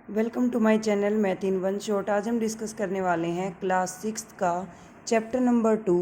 Welcome to my channel math in one shot. आज हम discuss करने वाले हैं क्लास 6 का चैप्टर नंबर 2,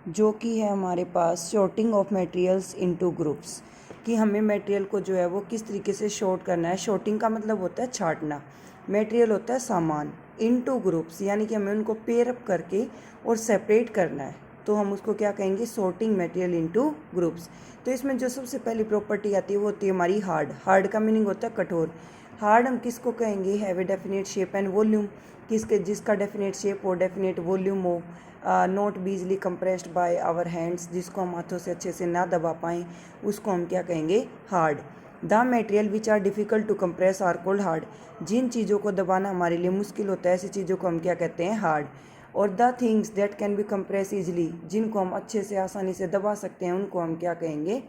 जो कि है हमारे पास sorting of materials into groups. कि हमें मटेरियल को जो है वो किस तरीके से शॉर्ट करना है। शॉर्टिंग का मतलब होता है छांटना, मटेरियल होता है सामान, इनटू ग्रुप्स यानी कि हमें उनको पेयर अप करके और सेपरेट करना है, तो हम उसको क्या कहेंगे, सॉर्टिंग मटेरियल इनटू ग्रुप्स। तो इसमें जो सबसे पहली प्रॉपर्टी आती है वो होती है हमारी हार्ड। हार्ड का मीनिंग होता है कठोर। हार्ड हम किसको कहेंगे, have a definite shape and volume, किसके जिसका डेफिनेट शेप और डेफिनेट वॉल्यूम हो। Not be easily compressed by our hands, जिसको हम हाथों से अच्छे से ना दबा पाएँ, उसको हम क्या कहेंगे, hard. The material which are difficult to compress are called hard, जिन चीज़ों को दबाना हमारे लिए मुश्किल होता है ऐसी चीज़ों को हम क्या कहते हैं, हार्ड। और the things that can be compress easily, जिनको हम अच्छे से आसानी से दबा सकते हैं, उनको हम क्या कहेंगे,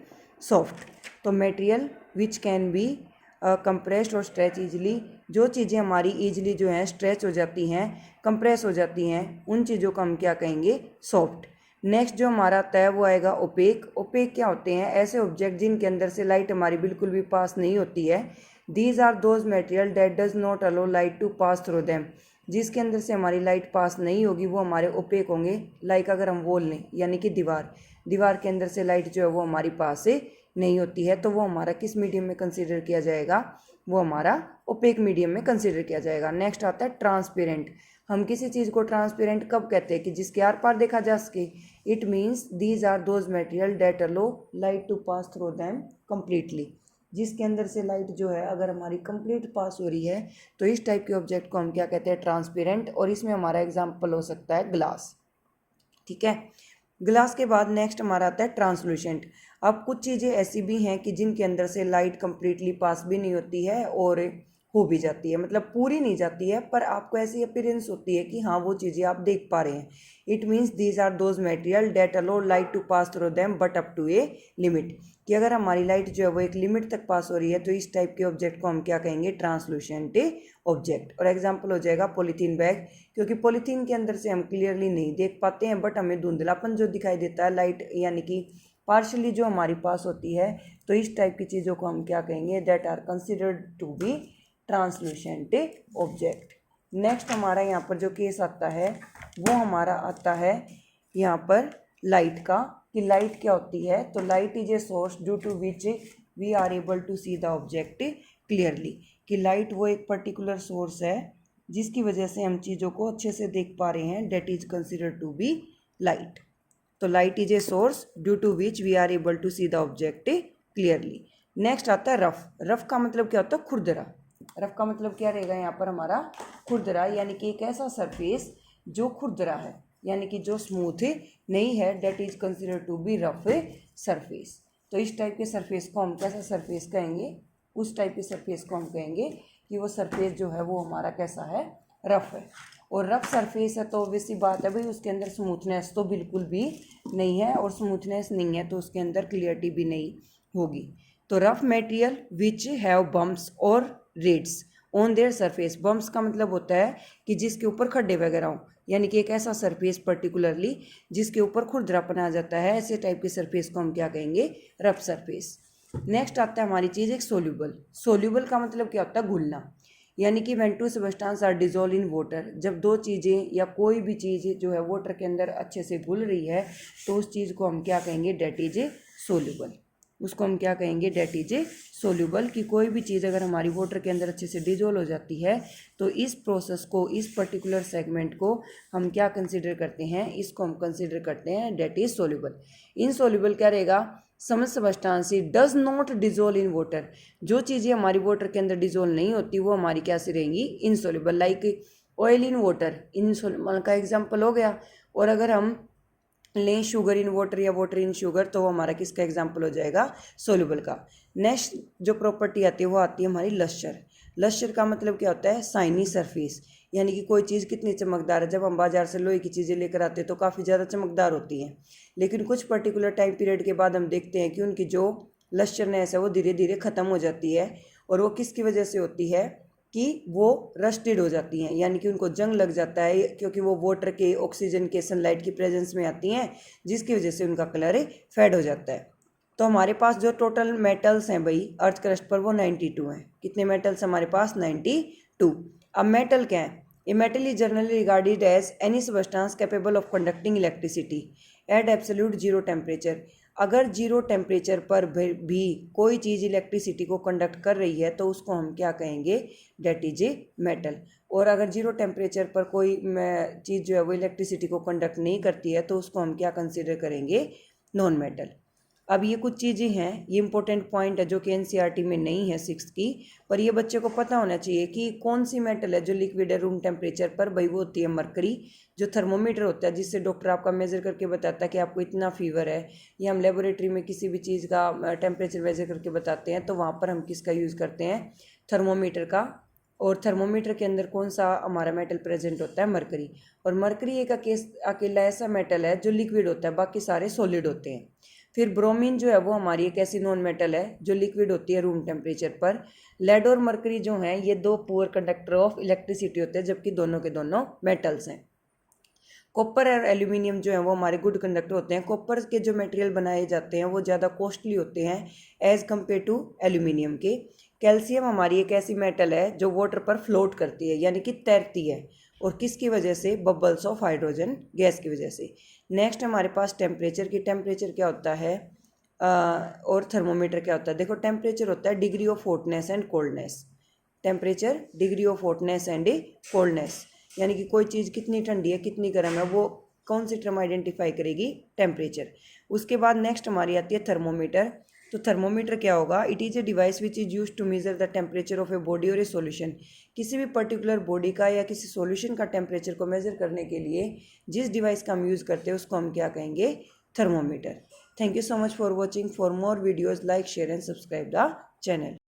सॉफ्ट। तो material which can be compressed और स्ट्रेच ईजिली, जो चीज़ें हमारी ईजिली जो हैं स्ट्रेच हो जाती हैं, कंप्रेस हो जाती हैं, उन चीज़ों को हम क्या कहेंगे, सॉफ्ट। नेक्स्ट जो हमारा आता है वो आएगा ओपेक। ओपेक क्या होते हैं, ऐसे ऑब्जेक्ट जिनके अंदर से लाइट हमारी बिल्कुल भी पास नहीं होती है। These are those material that does not allow light to pass through them, जिसके अंदर से हमारी लाइट पास नहीं होगी वो हमारे ओपेक होंगे। लाइक अगर हम वॉल लें यानी कि दीवार के अंदर से लाइट जो है वो हमारी पास से नहीं होती है, तो वो हमारा किस मीडियम में कंसीडर किया जाएगा, वो हमारा ओपेक मीडियम में कंसीडर किया जाएगा। नेक्स्ट आता है ट्रांसपेरेंट। हम किसी चीज़ को ट्रांसपेरेंट कब कहते हैं, कि जिसके आर पार देखा जा सके। It means these are those material that allow light to pass through them completely, जिसके अंदर से लाइट जो है अगर हमारी कंप्लीट पास हो रही है, तो इस टाइप के ऑब्जेक्ट को हम क्या कहते हैं, ट्रांसपेरेंट। और इसमें हमारा एग्जाम्पल हो सकता है ग्लास। ठीक है, ग्लास के बाद नेक्स्ट हमारा आता है ट्रांसलूसेंट। अब कुछ चीज़ें ऐसी भी हैं कि जिनके अंदर से लाइट कंप्लीटली पास भी नहीं होती है और हो भी जाती है, मतलब पूरी नहीं जाती है, पर आपको ऐसी अपीयरेंस होती है कि हाँ वो चीज़ें आप देख पा रहे हैं। It means these are those material that allow light to pass through them but up to a limit, कि अगर हमारी लाइट जो है वो एक लिमिट तक पास हो रही है, तो इस टाइप के ऑब्जेक्ट को हम क्या कहेंगे, ट्रांसलूसेंट ऑब्जेक्ट। और एग्जाम्पल हो जाएगा पॉलीथीन बैग, क्योंकि पॉलीथीन के अंदर से हम क्लियरली नहीं देख पाते हैं, बट हमें धुंधलापन जो दिखाई देता है, लाइट यानी कि पार्शली जो हमारी पास होती है, तो इस टाइप की चीज़ों को हम क्या कहेंगे, that are considered to be translucent object. Next हमारा यहाँ पर जो केस आता है वो हमारा आता है यहाँ पर लाइट का, कि लाइट क्या होती है। तो light is a source due to which we are able to see the object clearly, कि लाइट वो एक पर्टिकुलर सोर्स है जिसकी वजह से हम चीज़ों को अच्छे से देख पा रहे हैं, that is considered to be light. तो light is a source due to which we are able to see the object clearly. Next आता है रफ। रफ का मतलब क्या होता है, खुरदरा। रफ का मतलब क्या रहेगा यहाँ पर हमारा, खुरदरा, यानी कि एक ऐसा सरफेस जो खुरदरा है, यानी कि जो स्मूथ नहीं है, that is considered to be rough surface. तो इस टाइप के सरफेस को हम कैसा सरफेस कहेंगे, उस टाइप के सरफेस को हम कहेंगे कि वो सरफेस जो है वो हमारा कैसा है, रफ है। और रफ सरफेस है तो ऑब्वियसली बात है भाई, उसके अंदर स्मूथनेस तो बिल्कुल भी नहीं है, और स्मूथनेस नहीं है तो उसके अंदर क्लियरिटी भी नहीं होगी। तो rough material which have bumps और ridges on their surface. Bumps का मतलब होता है कि जिसके ऊपर खड्डे वगैरह हो, यानी कि एक ऐसा सरफेस पर्टिकुलरली जिसके ऊपर खुरदरापन आ जाता है, ऐसे टाइप के सरफेस को हम क्या कहेंगे, रफ सरफेस। नेक्स्ट आता है हमारी चीज़ एक सोल्यूबल। सोल्यूबल का मतलब क्या होता है, घुलना, यानी कि when two substance are dissolve in water, जब दो चीज़ें या कोई भी चीज़ जो है वाटर के अंदर अच्छे से घुल रही है, तो उस चीज़ को हम क्या कहेंगे, डेट इज ए सोल्यूबल। उसको हम क्या कहेंगे, डेट इज ए सोल्यूबल। कि कोई भी चीज़ अगर हमारी वाटर के अंदर अच्छे से डिजोल्व हो जाती है, तो इस प्रोसेस को, इस पर्टिकुलर सेगमेंट को हम क्या कंसिडर करते हैं, इसको हम कंसिडर करते हैं डेट इज सोल्यूबल। इनसोल्यूबल क्या रहेगा, some substance does not dissolve in water, जो चीज़ें हमारी वाटर के अंदर डिजोल्व नहीं होती वो हमारी कैसे रहेंगी, insoluble. Like oil in water, insoluble का एग्जाम्पल हो गया। और अगर हम लें शुगर इन वाटर या वाटर इन शुगर, तो वो हमारा किसका एग्जाम्पल हो जाएगा, सोल्यूबल का। नेक्स्ट जो प्रॉपर्टी आती है वो आती है हमारी लश्चर। लश्चर का मतलब क्या होता है, साइनी सरफेस, यानी कि कोई चीज़ कितनी चमकदार है। जब हम बाजार से लोहे की चीज़ें लेकर आते हैं तो काफ़ी ज़्यादा चमकदार होती हैं, लेकिन कुछ पर्टिकुलर टाइम पीरियड के बाद हम देखते हैं कि उनकी जो लश्चरनेस है वो धीरे धीरे ख़त्म हो जाती है। और वो किसकी वजह से होती है, कि वो रस्टेड हो जाती हैं, यानी कि उनको जंग लग जाता है, क्योंकि वो वाटर के, ऑक्सीजन के, सनलाइट की प्रेजेंस में आती हैं, जिसकी वजह से उनका कलर फेड हो जाता है। तो हमारे पास जो टोटल मेटल्स हैं भाई अर्थ क्रस्ट पर, वो 92 हैं। कितने मेटल्स हमारे पास, 92। 2. अब मेटल क्या है? A metal is generally regarded as any substance capable of conducting electricity at absolute zero temperature. अगर जीरो टेम्परेचर पर भी कोई चीज़ इलेक्ट्रिसिटी को कंडक्ट कर रही है तो उसको हम क्या कहेंगे? That is a metal. और अगर जीरो टेम्परेचर पर कोई चीज़ जो है वो इलेक्ट्रिसिटी को कंडक्ट नहीं करती है तो उसको हम क्या कंसिडर करेंगे? Non metal. अब ये कुछ चीज़ें हैं, ये इंपॉर्टेंट पॉइंट है जो कि एनसीईआरटी में नहीं है 6th की, पर ये बच्चे को पता होना चाहिए कि कौन सी मेटल है जो लिक्विड है रूम टेम्परेचर पर। भाई वो होती है मरकरी, जो थर्मोमीटर होता है जिससे डॉक्टर आपका मेजर करके बताता है कि आपको इतना फीवर है, या हम लेबोरेटरी में किसी भी चीज़ का टेम्परेचर मेजर करके बताते हैं तो वहाँ पर हम किसका यूज़ करते हैं? थर्मोमीटर का। और थर्मोमीटर के अंदर कौन सा हमारा मेटल प्रेजेंट होता है? मरकरी। और मरकरी एक अकेला ऐसा मेटल है जो लिक्विड होता है, बाकी सारे सॉलिड होते हैं। फिर ब्रोमीन जो है वो हमारी एक ऐसी नॉन मेटल है जो लिक्विड होती है रूम टेम्परेचर पर। लेड और मरकरी जो हैं ये दो पुअर कंडक्टर ऑफ इलेक्ट्रिसिटी होते हैं, जबकि दोनों के दोनों मेटल्स हैं। कॉपर और एल्यूमिनियम जो है वो हमारे गुड कंडक्टर होते हैं। कॉपर के जो मटेरियल बनाए जाते हैं वो ज़्यादा कॉस्टली होते हैं एज़ कम्पेयर टू एल्यूमिनियम के। कैल्शियम हमारी एक ऐसी मेटल है जो वाटर पर फ्लोट करती है, यानी कि तैरती है। और किसकी वजह से? बबल्स ऑफ हाइड्रोजन गैस की वजह से। नेक्स्ट हमारे पास टेम्परेचर की। टेम्परेचर क्या होता है और थर्मोमीटर क्या होता है? देखो, टेम्परेचर होता है degree of hotness and coldness. Temperature degree of hotness and coldness, यानी कि कोई चीज़ कितनी ठंडी है कितनी गर्म है वो कौन सी टर्म आइडेंटिफाई करेगी? टेम्परेचर। उसके बाद नेक्स्ट हमारी आती है थर्मोमीटर। तो थर्मोमीटर क्या होगा? It is a device which is use to measure the temperature of a body और ए सॉल्यूशन। किसी भी पर्टिकुलर बॉडी का या किसी सॉल्यूशन का टेम्परेचर को मेजर करने के लिए जिस डिवाइस का हम यूज़ करते हैं उसको हम क्या कहेंगे? Thermometer. Thank you so much for watching. For more videos like share and subscribe the channel.